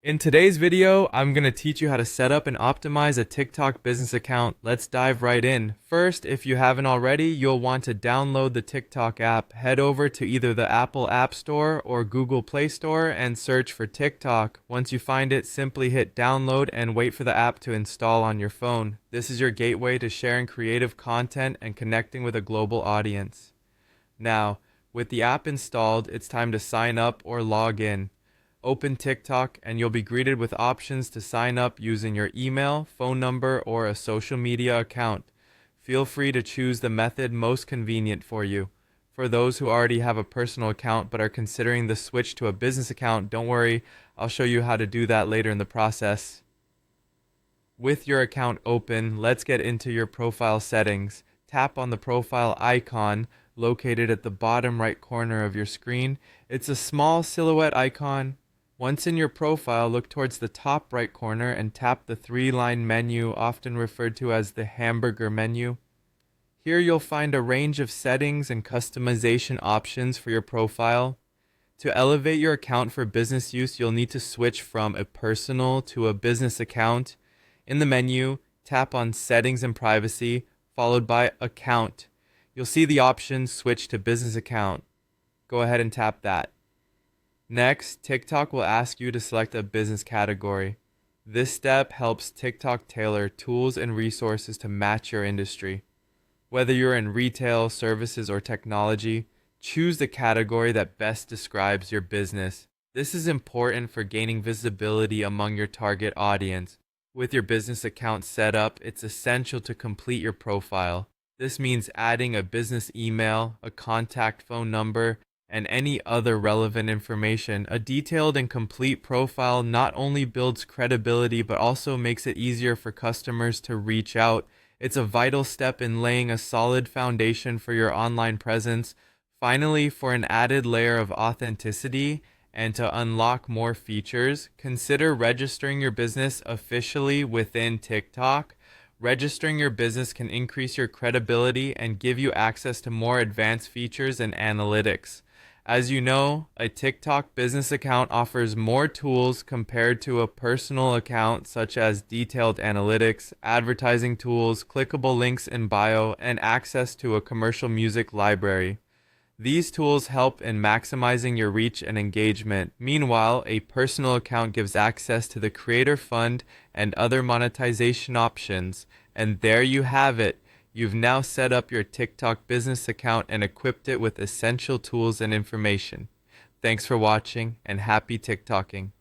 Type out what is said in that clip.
In today's video, I'm going to teach you how to set up and optimize a TikTok business account. Let's dive right in. First, if you haven't already, you'll want to download the TikTok app. Head over to either the Apple App Store or Google Play Store and search for TikTok. Once you find it, simply hit download and wait for the app to install on your phone. This is your gateway to sharing creative content and connecting with a global audience. Now, with the app installed, it's time to sign up or log in. Open TikTok and you'll be greeted with options to sign up using your email, phone number, or a social media account. Feel free to choose the method most convenient for you. For those who already have a personal account but are considering the switch to a business account, don't worry, I'll show you how to do that later in the process. With your account open, let's get into your profile settings. Tap on the profile icon located at the bottom right corner of your screen. It's a small silhouette icon. Once in your profile, look towards the top right corner and tap the three-line menu, often referred to as the hamburger menu. Here you'll find a range of settings and customization options for your profile. To elevate your account for business use, you'll need to switch from a personal to a business account. In the menu, tap on Settings and Privacy, followed by Account. You'll see the option Switch to Business Account. Go ahead and tap that. Next, TikTok will ask you to select a business category. This step helps TikTok tailor tools and resources to match your industry. Whether you're in retail, services, or technology, choose the category that best describes your business. This is important for gaining visibility among your target audience. With your business account set up, it's essential to complete your profile. This means adding a business email, a contact phone number, and any other relevant information. A detailed and complete profile not only builds credibility but also makes it easier for customers to reach out. It's a vital step in laying a solid foundation for your online presence. Finally, for an added layer of authenticity and to unlock more features, consider registering your business officially within TikTok. Registering your business can increase your credibility and give you access to more advanced features and analytics. As you know, a TikTok business account offers more tools compared to a personal account, such as detailed analytics, advertising tools, clickable links in bio, and access to a commercial music library. These tools help in maximizing your reach and engagement. Meanwhile, a personal account gives access to the Creator Fund and other monetization options. And there you have it. You've now set up your TikTok business account and equipped it with essential tools and information. Thanks for watching and happy TikToking.